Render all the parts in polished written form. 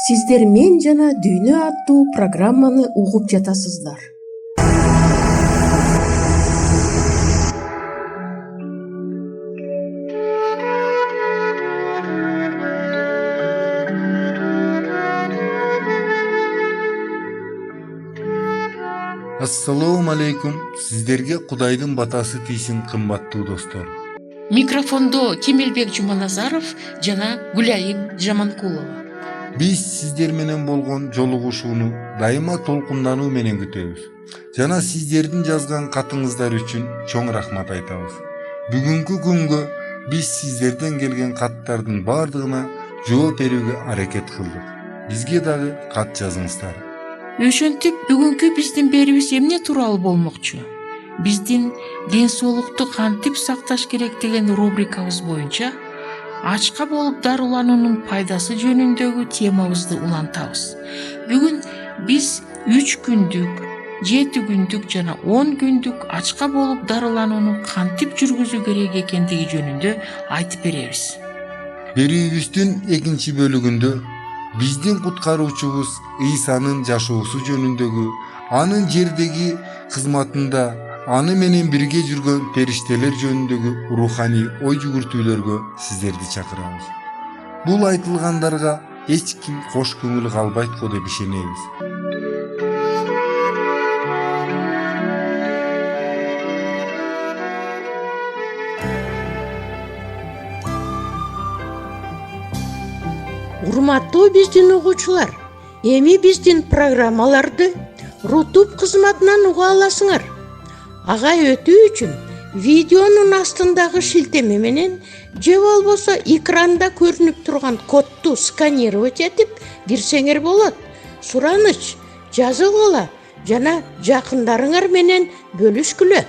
Сиздер «Мен жана дүйнө» аттуу программаны угуп жатасыздар. Ассалому алейкум. Сиздерге Кудайдын батасы тийсин, кымбаттуу достор. Микрофондо Кемелбек Жуманазаров жана Гүлайым Жаманкулова. Биз сиздер менен болгон жолугушууну дайыма толкундануу менен күтөбүз. Жана сиздердин жазган катыңыздар үчүн чоң рахмат айтабыз. Бүгүнкү күнгө биз сиздерден келген каттардын бардыгына жооп берүүгө аракет кылдык. Бизге дагы кат жазыңыздар. Ошентип бүгүнкү биздин берүүбүз эмне тууралуу болмокчу? Биздин ден соолукту кантип сакташ керек деген рубрикабыз боюнча ачка болуп дарылануунун пайдасы жөнүндөгү темабызды улантабыз. Бүгүн биз 3 күндүк, 7 күндүк жана 10 күндүк ачка болуп дарыланууну кантип жүргүзүү керек экендиги жөнүндө айтып беребиз. Берүүбүздүн экинчи бөлүгүндө биздин куткаруучубуз Ыйсанын жашоосу жөнүндөгү, анын жердеги кызматында аны менен бирге жүргөн периштелер жөнүндөгү руханий ой жүгүртүүлөргө сиздерди чакырабыз. Бул айтылгандарга эч ким кош көңүл калбайт го деп ишенебиз. Урматтуу биздин угуучулар, эми биздин программаларды Рутуб кызматынан уга аласыңар. Ага өтүү үчүн видеонун астындагы шилтеме менен же болбосо экранда көрүнүп турган кодду сканировать этип кирсеңер болот. Сураныч жазгыла жана жакындарыңар менен бөлүшкүлө.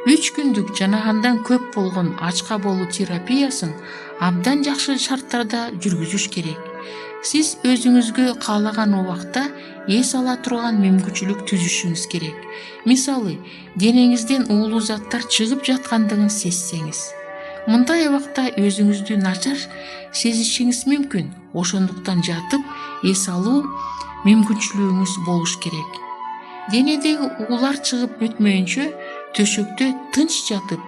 Үч күндүк жана андан көп болгон ачка болуу терапиясын абдан жакшы шарттарда жүргүзүш керек. Сиз өзүңүзгө каалаган убакта эс ала турган мүмкүнчүлүк түзүшүңүз керек. Мисалы, денеңизден уулуу заттар чыгып жаткандыгын сезсеңиз. Мындай убакта өзүңүздү начар сезишиңиз мүмкүн. Ошондуктан жатып эс алуу мүмкүнчүлүгүңүз болуш керек. Денедеги уулар чыгып өтмөйүнчө төшөктө тынч жатып,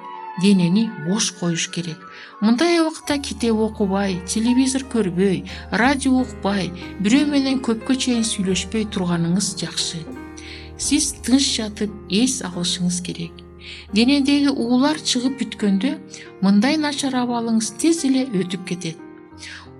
денени бош коюш керек. Мындай убакта китеп окубай, телевизор көрбөй, радио укпай, бирөө менен көпкө чейин сүйлөшпөй турганыңыз жакшы. Сиз тынч жатып эс алышыңыз керек. Денедеги уулар чыгып бүткөндө мындай начар абалыңыз тез эле өтүп кетет.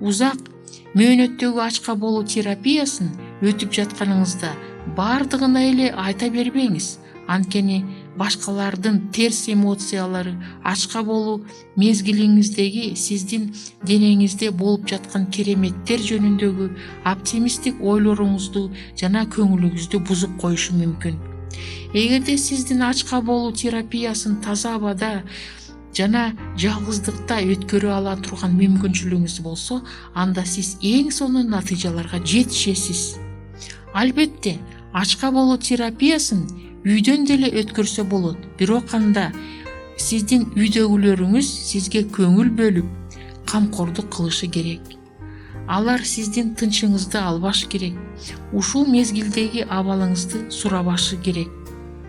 Узак мөөнөттөгү ачка болуу терапиясын өтүп жатканыңызда бардыгына эле айта бербеңиз. Анткени башкалардын терс эмоциялары ачка болуу мезгилиңиздеги сиздин денеңизде болуп жаткан кереметтер жөнүндөгү оптимисттик ойлоруңузду жана көңүлүңүздү бузуп коюшу мүмкүн. Эгерде сиздин ачка болуу терапиясын таза абада жана жалгыздыкта өткөрө ала турган мүмкүнчүлүгүңүз болсо, анда сиз эң сонун натыйжаларга жетишесиз. Албетте, ачка болуу терапиясын үйдөн деле өткөрсө болот. Бирок анда сиздин үйдөгүлөрүңүз сизге көңүл бөлүп, камкордук кылышы керек. Алар сиздин тынчыңызды албаш керек. Ушул мезгилдеги абалыңызды сурабашы керек.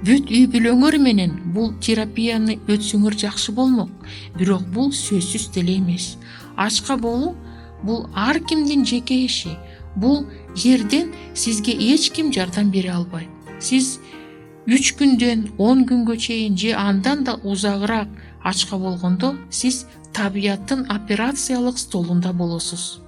Бүт үй бүлөңөр менен бул терапияны өтсөңөр жакшы болмок. Бирок бул сөзсүз деле эмес. Ачка болуу бул ар кимдин жеке иши. Бул жерден сизге эч ким жардам бере албайт. Сиз 3 күндөн 10 күнгө чейин же андан да узагыраак ачка болгондо сиз табияттын операциялык столунда болосуз.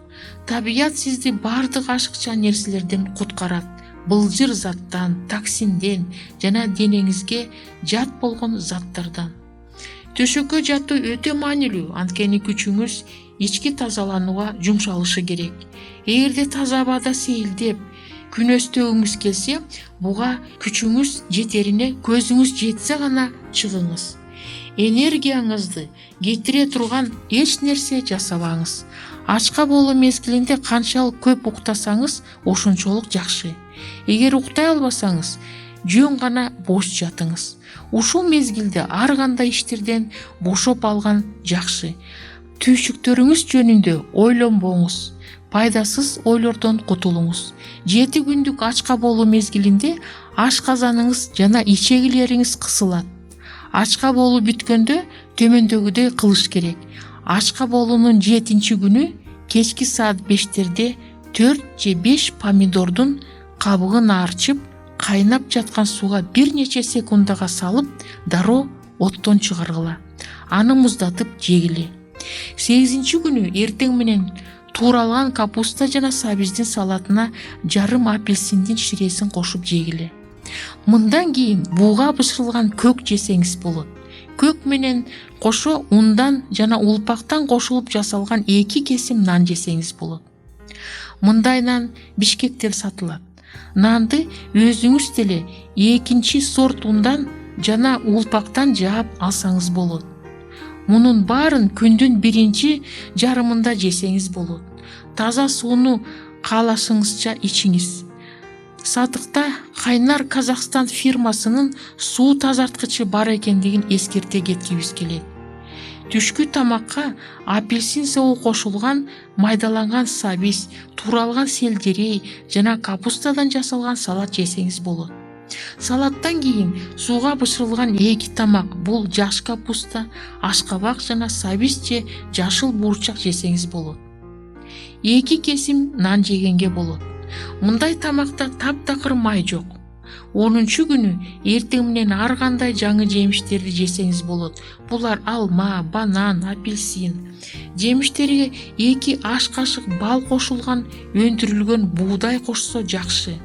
Табият сизди бардык ашыкча нерселерден куткарат. Былжыр заттан, токсинден жана денеңизге жат болгон заттардан. Төшөккө жатуу өтө маанилүү, анткени күчүңүз ички тазаланууга жумшалышы керек. Эгерде таза абада сейилдеп күн өстөгүңүз келсе, буга күчүңүз жетерине көзүңүз жетсе гана чыгыңыз. Энергияңызды кетире турган эч нерсе жасабаңыз. Ачка болуу мезгилинде канчалык көп уктасаңыз, ошончолук жакшы. Эгер уктай албасаңыз, жөн гана бош жатыңыз. Ушул мезгилде ар кандай иштерден бошоп алган жакшы. Түйшүктөрүңүз жөнүндө ойлонбоңуз. Пайдасыз ойлордон кутулуңуз. 7 күндүк ачка болуу мезгилинде ашказаныңыз жана ичегилериңиз кысылат. Ачка болуу бүткөндө төмөндөгүдөй кылыш керек. Ачка болуунун 7-чи күнү кечки саат 5-терде 4 же 5 помидордун кабыгын арчып, кайнап жаткан сууга бир нече секундага салып, дароо оттон чыгаргыла. Аны муздатып жегиле. 8-чи күнү эртең менен тууралган капуста жана сабиздин салатына жарым апельсиндин ширесин кошуп жегиле. Мындан кийин буга бышырылган көк жесеңиз болот. Көк менен кошо ундан жана улпактан кошулуп жасалган 2 кесим нан жесеңиз болот. Мындай нан Бишкектен сатылат. Нанды өзүңүз деле 2-чи сорт ундан жана улпактан жаап алсаңыз болот. Мунун баарын күндүн 1-чи жарымында жесеңиз болот. Таза сууну каалашыңызча ичиңиз. Сатыкта Кайнар Казакстан фирмасынын суу тазарткычы бар экендигин эскерте кеткибиз келет. Түшкү тамакка апельсин соо кошулган майдаланган сабиз, тууралган селдерей жана капустадан жасалган салат жесеңиз болот. Салаттан кийин сууга бышырылган 2 тамак, бул жаш капуста, ашкабак жана сабиз же жашыл буурчак жесеңиз болот. 2 кесим нан жегенге болот. Мындай тамакта таптакыр май жок. 10-чу күнү эртең менен ар кандай жаңы жемиштерди жесеңиз болот. Булар алма, банан, апельсин. Жемиштерге 2 аш кашык бал кошулган өндүрүлгөн буудай кошсо жакшы.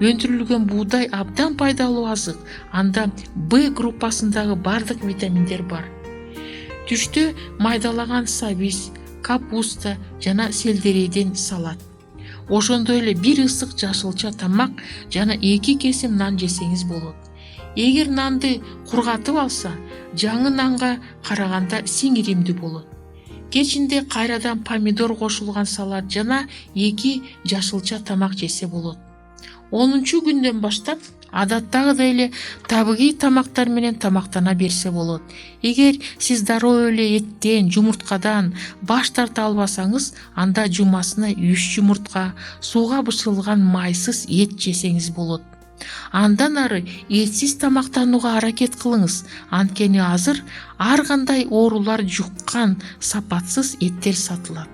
Өндүрүлгөн буудай абдан пайдалуу азык. Анда Б группасындагы бардык витаминдер бар. Түштө майдалаган сабиз, капуста жана селдерейден салат. Ошондой эле бир ысык жашылча тамак жана 2 кесим нан жесеңиз болот. Эгер нанды кургатып алса, жаңы нанга караганда сиңиримдүү болот. Кечинде кайрадан помидор кошулган салат жана 2 жашылча тамак жесе болот. 10-чу күндөн баштап адаттагыдай эле табигый тамактар менен тамактана берсе болот. Эгер сиз дароо эле эттен, жумурткадан баш тарта албасаңыз, анда жумасына 3 жумуртка, сууга бышырылган майсыз эт жесеңиз болот. Андан ары этсиз тамактанууга аракет кылыңыз, анткени азыр ар кандай оорулар жуккан сапатсыз эттер сатылат.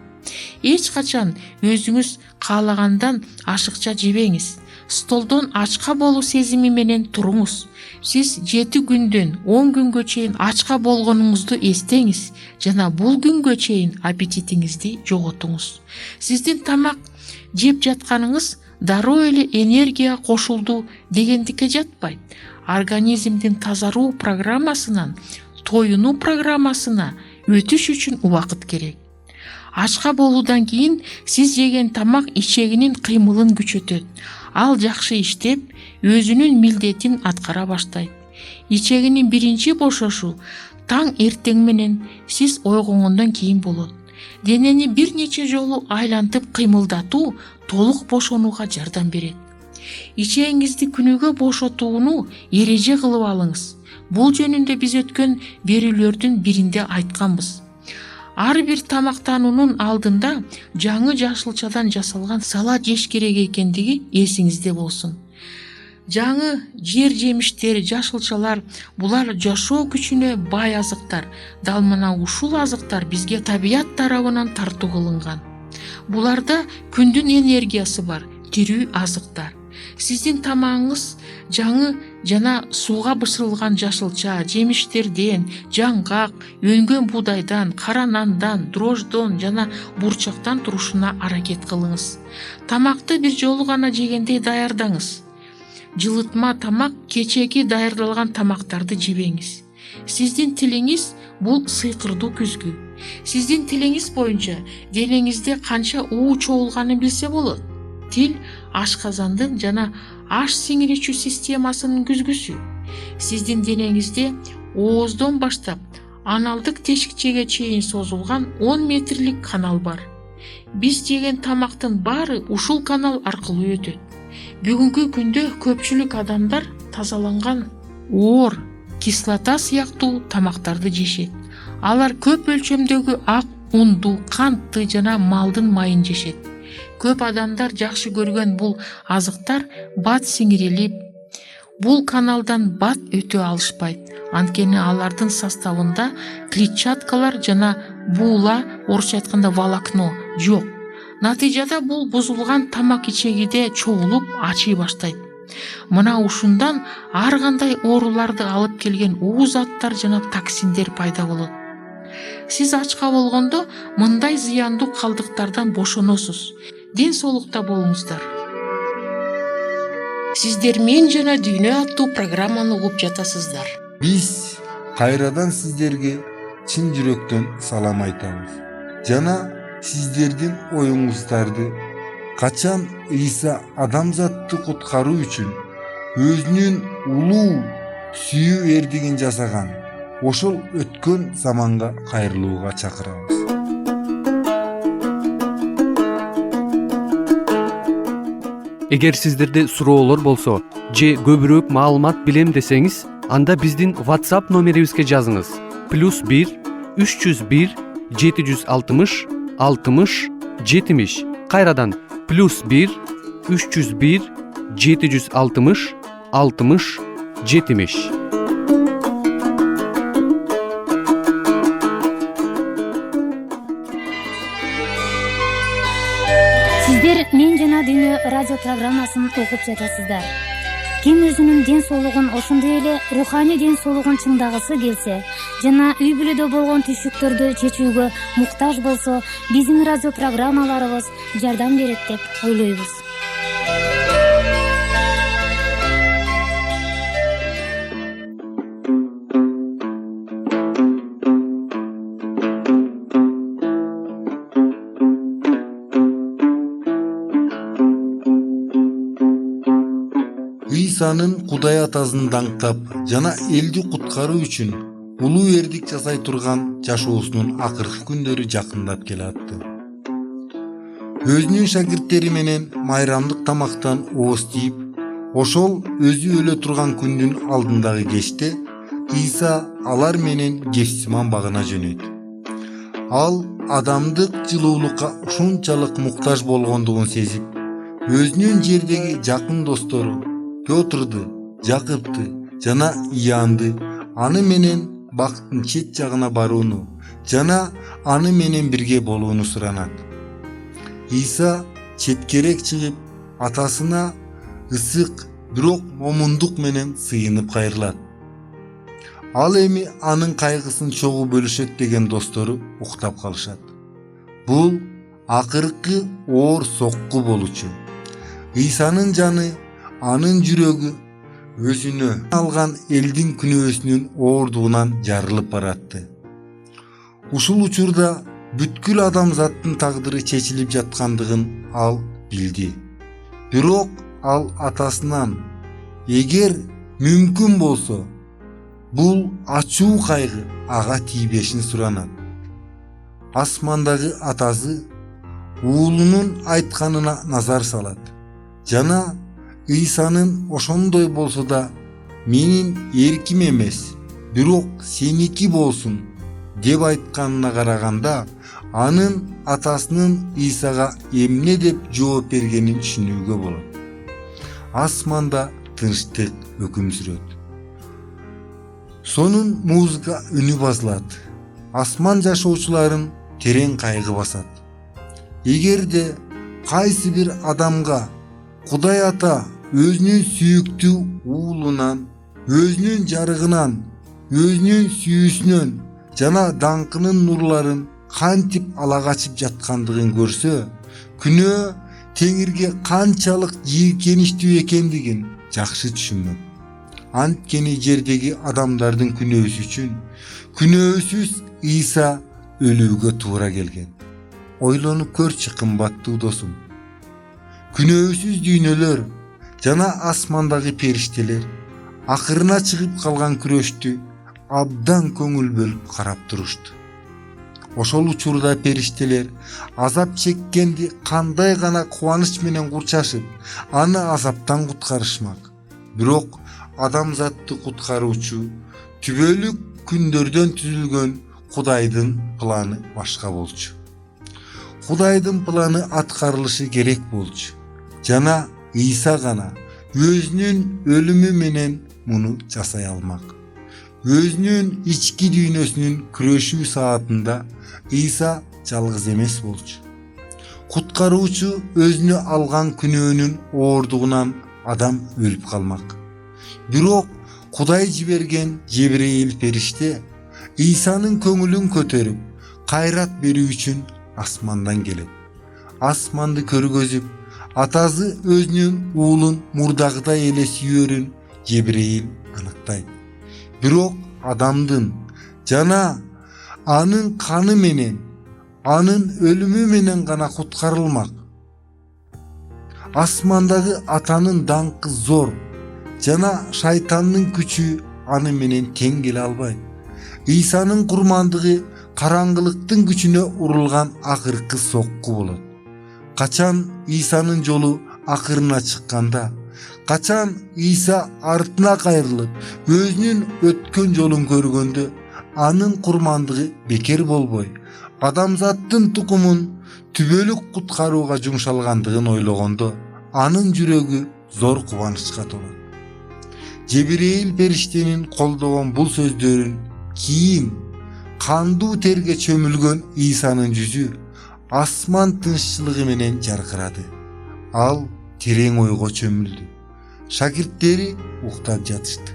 Эч качан өзүңүз каалагандан ашыкча жебеңиз. Столдон ачка болуу сезими менен туруңуз. Сиз 7 күндөн 10 күнгө чейин ачка болгонуңузду эстеңиз жана бул күнгө чейин аппетитиңизди жоготуңуз. Сиздин тамак жеп жатканыңыз дароо эле энергия кошулду дегендикке жатпайт. Организмдин тазаруу программасынан тоюнуу программасына өтүш үчүн убакыт керек. Ачка болуудан кийин сиз жеген тамак ичегинин кыймылын күчөтөт. Ал жакшы иштеп, өзүнүн милдетин аткара баштайт. Ичегинин 1-чи бошошу таң эртең менен сиз ойгонгондон кийин болот. Денени бир нече жолу айлантып кыймылдатуу толук бошонууга жардам берет. Ичегиңизди күнүгө бошотууну эреже кылып алыңыз. Бул жөнүндө биз өткөн берүүлөрдүн биринде айтканбыз. Ар бир тамактануунун алдында жаңы жашылчадан жасалган салат жеш керек экендиги эсиңизде болсун. Жаңы жер жемиштер, жашылчалар булар жашоо күчүнө бай азыктар. Дал мына ушул азыктар бизге табият тарабынан тартуу кылынган. Буларда күндүн энергиясы бар, тирүү азыктар. Сиздин тамагыңыз жаңы жана сууга бышырылган жашылча, жемиштерден, жаңгак, өнгөн буудайдан, кара нандан, дрождон жана бурчактан турушуна аракет кылыңыз. Тамакты бир жолу гана жегендей даярдаңыз. Жылытма тамак, кечеги даярдалган тамактарды жебеңиз. Сиздин тилиңиз бул сыйкырдуу күзгү. Сиздин тилиңиз боюнча денеңизде канча уу чогулганын билсе болот. Тил ашказандын жана аш сиңирүүчү системасынын күзгүсү. Сиздин денеңизде ооздон баштап аналдык тешикчеге чейин созулган 10 метрлик канал бар. Биз жеген тамактын баары ушул канал аркылуу өтөт. Бүгүнкү күндө көпчүлүк адамдар тазаланган оор, кислота сыяктуу тамактарды жешет. Алар көп өлчөмдөгү ак унду, кантты жана малдын майын жешет. Көп адамдар жакшы көргөн бул азыктар бат сиңирилип, бул каналдан бат өтө алышпайт. Анткени алардын составында клетчаткалар жана буула, орусча айтканда волокно жок. Натыйжада бул бузулган тамак ичегиде чогулуп ачый баштайт. Мына ушундан ар кандай ооруларды алып келген уу заттар жана токсиндер пайда болот. Сиз ачка болгондо мындай зыяндуу калдыктардан бошоносуз. Ден соолукта болуңуздар. Сиздер Мен жана Дүйнө аттуу программаны угуп жатасыздар. Биз кайрадан сиздерге чын жүрөктөн салам айтабыз. Жана сиздердин оюңуздарды качан Ыйса адамзатты куткаруу үчүн өзүнүн улуу сүйүү эрдигин жасаган ошол өткөн заманга кайрылууга чакырабыз. Эгер сиздерде суроолор болсо же көбүрөөк маалымат билем десеңиз, анда биздин WhatsApp номерибизге жазыңыз. +1 301 760 60 70. Кайрадан +1 301 760 60 70. Сиздер Мен жана Дүйнө радио программасын угуп жатасыздар. Ким өзүнүн ден соолугун ошондой эле руханий ден соолугун чыңдагысы келсе жана үй бүлөдө болгон түйшүктөрдү чечүүгө муктаж болсо, биздин радио программаларыбыз жардам берет деп ойлойбуз. Ыйсанын Кудай атасын даңктап жана элди куткаруу үчүн улуу эрдик жасай турган жашоосунун акыркы күндөрү жакындап келатты. Өзүнүн шакирттери менен майрамдык тамактан ооз тийип, ошол өзү өлө турган күндүн алдындагы кечте Ыйса алар менен Гефсиман багына жөнөйт. Ал адамдык жылуулукка ушунчалык муктаж болгондугун сезип, өзүнүн жердеги жакын достору Пётрду, Жакыпты жана Иоаннды аны менен бактын чет жагына барууну жана аны менен бирге болууну суранат. Ыйса четкерээк чыгып, атасына ысык, бирок момундук менен сыйынып кайрылат. Ал эми анын кайгысын чогуу бөлүшөт деген достору уктап калышат. Бул акыркы оор сокку болчу. Ыйсанын жаны, анын жүрөгү өзүнө алган элдин күнөөсүнүн оордугунан жарылып баратты. Ушул учурда бүткүл адамзаттын тагдыры чечилип жаткандыгын ал билди. Бирок ал атасынан, эгер мүмкүн болсо, бул ачуу кайгы ага тийбешин суранат. Асмандагы атасы уулунун айтканына назар салат жана Ыйсанын ошондой болсо да менин эрким эмес, бирок сеники болсун деп айтканына караганда, анын атасынын Ыйсага эмне деп жооп бергенин түшүнүүгө болот. Асманда тынчтык өкүм сүрөт. Сонун музыка үнү басылат. Асман жашоочуларын терең кайгы басат. Эгерде кайсы бир адамга Кудай ата өзүнүн сүйүктүү уулунан, өзүнүн жарыгынан, өзүнүн сүйүүсүнөн жана даңкынын нурларын кантип ала качып жаткандыгын көрсө, күнөө Теңирге канчалык жийкеничтүү экендигин жакшы түшүнмөк. Antkeni жердеги адамдардын күнөөсү үчүн күнөөсүз İsa өлүүгө туура келген. Ойлонуп көрчү кымбаттуу досум. Күнөөсүз дүйнөлөр жана асмандагы периштелер акырына чыгып калган күрөштү абдан көңүл бөлүп карап турушту. Ошол учурда периштелер азап чеккенди кандай гана кубаныч менен курчашып, аны азаптан куткарышмак. Бирок адамзатты куткаруучу түбөлүк күндөрдөн түзүлгөн Кудайдын планы башка болчу. Кудайдын планы аткарылышы керек болчу. Жана İsa гана өзүнүн өлүмү менен муну жасай алмак. Өзүнүн ички дүйнөсүнүн күрөшүү саатында İsa жалгыз эмес болчу. Куткаруучу өзүнө алган күнөөнүн оордугунан адам өлүп калмак. Бирок Кудай жиберген Жебрейил периште İsa'nын көңүлүн көтөрүп, кайрат берүү үчүн асмандан келет. Асманды көргөзүп, атасы өзүнүн уулун мурдагыдай эле сүйөрүн Жебрейил аныктайт. Бирок адамдын жана анын каны менен, анын өлүмү менен гана куткарылмак. Асмандагы атанын даңкы зор, жана шайтандын күчү аны менен тең келе албайт. İsa'nын курмандыгы караңгылыктын күчүнө урулган акыркы сокку болот. Качан İsa'nын жолу акырына чыкканда, качан İsa артына кайрылып, өзүнүн өткөн жолун көргөндө, анын курмандыгы бекер болбой, адамзаттын тукумун түбөлүк куткарууга жумшалгандыгын ойлогондо, анын жүрөгү зор кубанычка толот. Жебрейил периштенин колдогон бул сөздөрүн кийин кандуу терге чөмүлгөн İsa'нын жүзү асман тынччылыгы менен жаркырады. Ал терең ойго чөмүлдү. Шакирттери уктап жатышты.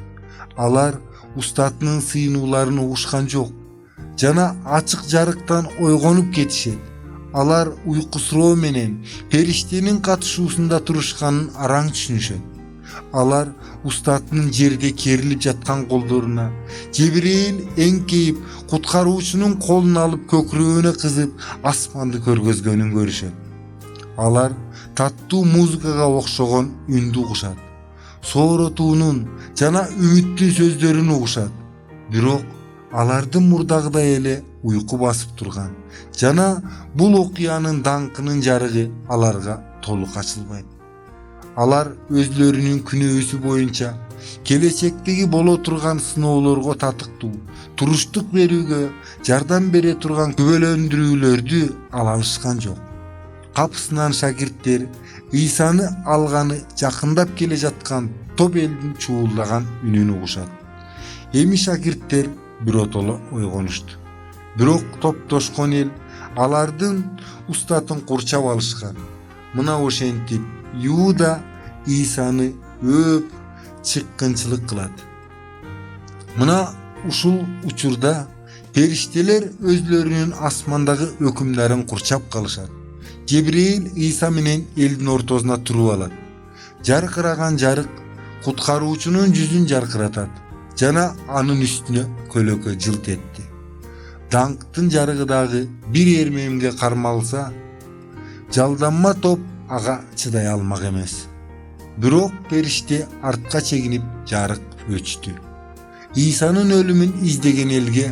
Алар устатынын сыйынууларын угушкан жок, жана ачык жарыктан ойгонуп кетишет. Алар уйкусуроо менен периштенин катышуусунда турушканын араң түшүнүшөт. Алар устатынын жерде керилип жаткан колдоруна Жебрейил эңкейип, куткаруучунун колун алып көкүрөгүнө кызып, асманды көргөзгөнүн көрүшөт. Алар таттуу музыкага окшогон үндү угушат. Сооротуунун жана үмүттүн сөздөрүн угушат. Бирок алардын мурдагыдай эле уйку басып турган, жана бул окуянын даңкынын жарыгы аларга толук ачылбайт. Алар өзлөрүнүн күнөөсү боюнча келечектеги боло турган сыноолорго татыктуу, туруштук берүүгө жардам бере турган күбөлөндүрүүлөрдү ала алышкан жок. Капысынан шакирттер İsa'ны алганы жакындап келе жаткан топ элдин чуулдаган үнүн угушат. Эми шакирттер биротоло ойгонушту. Бирок топтошкон эл алардын устатын курчап алышкан. Мына ошентип Иуда İsa'ны өп чыккынчылык кылат. Мына ушул учурда периштелер өзлөрүнүн асмандагы өкүмдарын курчап калышат. Жебрейил İsa менен элдин ортосуна туруп алат. Жаркыраган жарык куткаруучунун жүзүн жаркыратат, жана анын үстүнө көлөкө жылт этти. Даңктын жарыгы дагы бир эрмемге кармалса, жалданма топ ага чыдай алмак эмес. Бирок периште артка чегинип жарык өчтү. İsa'нын өлүмүн издеген элге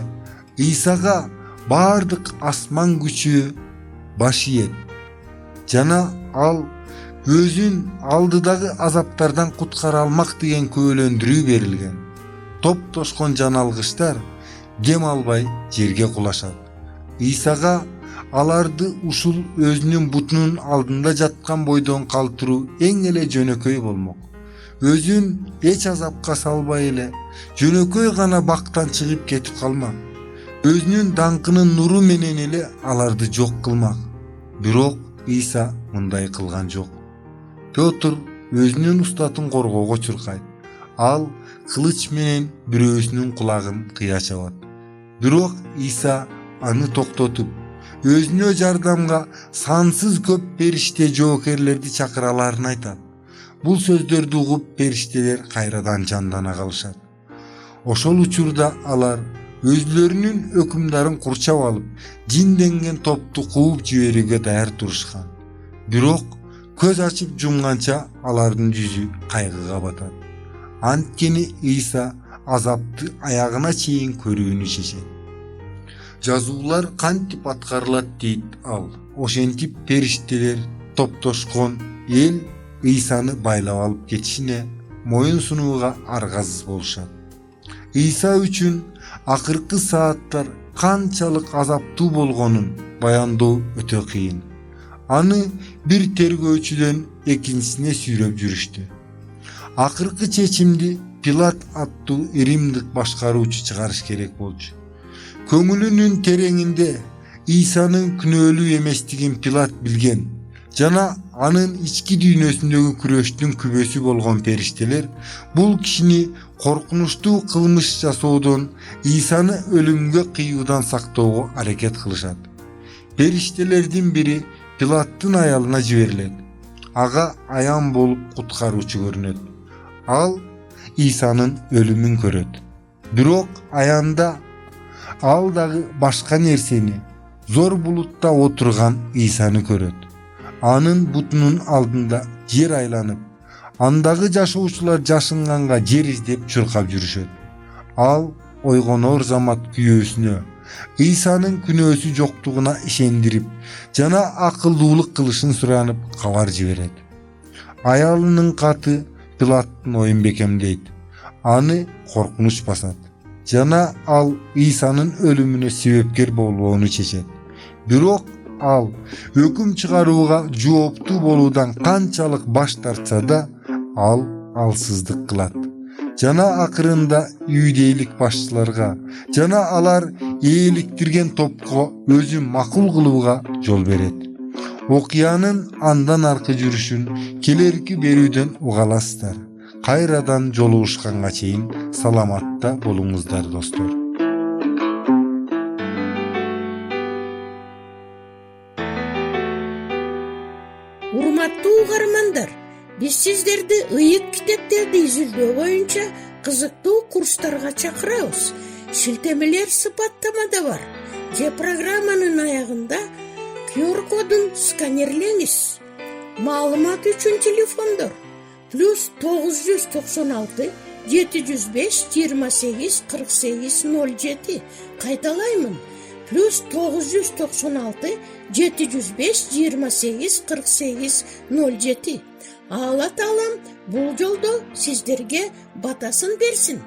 İsa'га баардык асман күчү баш ийет. Жана ал өзүн алдыдагы азаптардан куткара алмак деген күбөлөндүрүү берилген. Топтошкон жаналгыштар дем албай жерге кулашат. İsa'га аларды ушул өзүнүн бутунун алдында жаткан бойдон калтыруу эң эле жөнөкөй болмок. Өзүн эч азапка салбай эле жөнөкөй гана бактан чыгып кетип калмак. Өзүнүн даңкынын нуру менен эле аларды жок кылмак. Бирок İsa мындай кылган жок. Петр өзүнүн устатын коргоого чуркайт. Ал кылыч менен бирөөсүнүн кулагын кыя чабат. Бирок İsa аны токтотуп, өзүнө жардамга сансыз көп периште жоокерлерди чакыраларын айтат. Бул сөздөрдү угуп периштелер кайрадан жандана калышат. Ошол учурда алар өзлөрүнүн өкүмдарын курчап алып, жинденген топту кууп жиберүүгө даяр турушкан. Бирок көз ачып жумганча алардын жүзү кайгыга батат. Анткени Ыйса азапты аягына чейин көрүүнү чечет. Жазуулар кантип аткарылат дейт ал. Ошентип периштелер топтошкон эл Ыйсаны байлап алып кетишине моюн сунууга аргасыз болушат. Ыйса үчүн акыркы сааттар канчалык азаптуу болгонун баяндоо өтө кыйын. Аны бир тергөөчүдөн экинчисине сүйрөп жүрүштү. Акыркы чечимди Пилат аттуу римдик башкаруучу чыгарыш керек болчу. Көңүлүнүн тереңинде Ыйсанын күнөөлүү эместигин Пилат билген жана анын ички дүйнөсүндөгү күрөштүн күбөсү болгон периштелер бул кишини коркунучтуу кылмыш жасоодон, Ыйсаны өлүмгө кыюудан сактоого аракет кылышат. Периштелердин бири Пилаттын аялына жиберилет. Ага аян болуп куткаруучу көрүнөт. Ал Ыйсанын өлүмүн көрөт. Бирок аянда ал дагы башка нерсени, зор булутта отурган Ыйсаны көрөт. Анын бутунун алдында жер айланып, андагы жашоочулар жашынганга жер издеп чуркап жүрүшөт. Ал ойгонор замат күйөөсүнө Ыйсанын күнөөсү жоктугуна ишендирип жана акылдуулук кылышын суранып кабар жиберет. Аялынын каты Пилаттын оюн бекемдейт. Аны коркунуч басат жана ал Ыйсанын өлүмүнө себепкер болбоону чечет. Бирок ал өкүм чыгарууга жооптуу болуудан канчалык баш тартса да, ал алсыздык кылат жана акырында иудейлик башчыларга жана алар ээликтирген топко өзү макул кылууга жол берет. Окуянын андан аркы жүрүшүн келерки берүүдөн уга аласыздар. Кайрадан жолугушканга чейин саламатта болуңуздар достор. Урматтуу угармандар, биз сиздерди ыйык китептерди изилдөө боюнча кызыктуу курстарга чакырабыз. Шилтемелер сыпаттамада бар. Же программанын аягында QR кодун сканерлеңиз. Маалымат үчүн телефондор +996 705 28 48 07. Кайталаймын. +996 705 28 48 07. Алла Таалам бул жолдо сиздерге батасын берсин.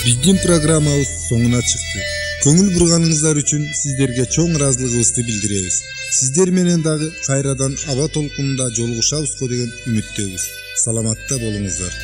Биздин программабыз соңуна чыкты. Көңүл бурганыңыздар үчүн сиздерге чоң ыраазылыгыбызды билдиребиз. Сиздер менен дагы кайрадан аба толкунунда жолугушабызго деген үмүттөбүз. Саламатта болуңуздар.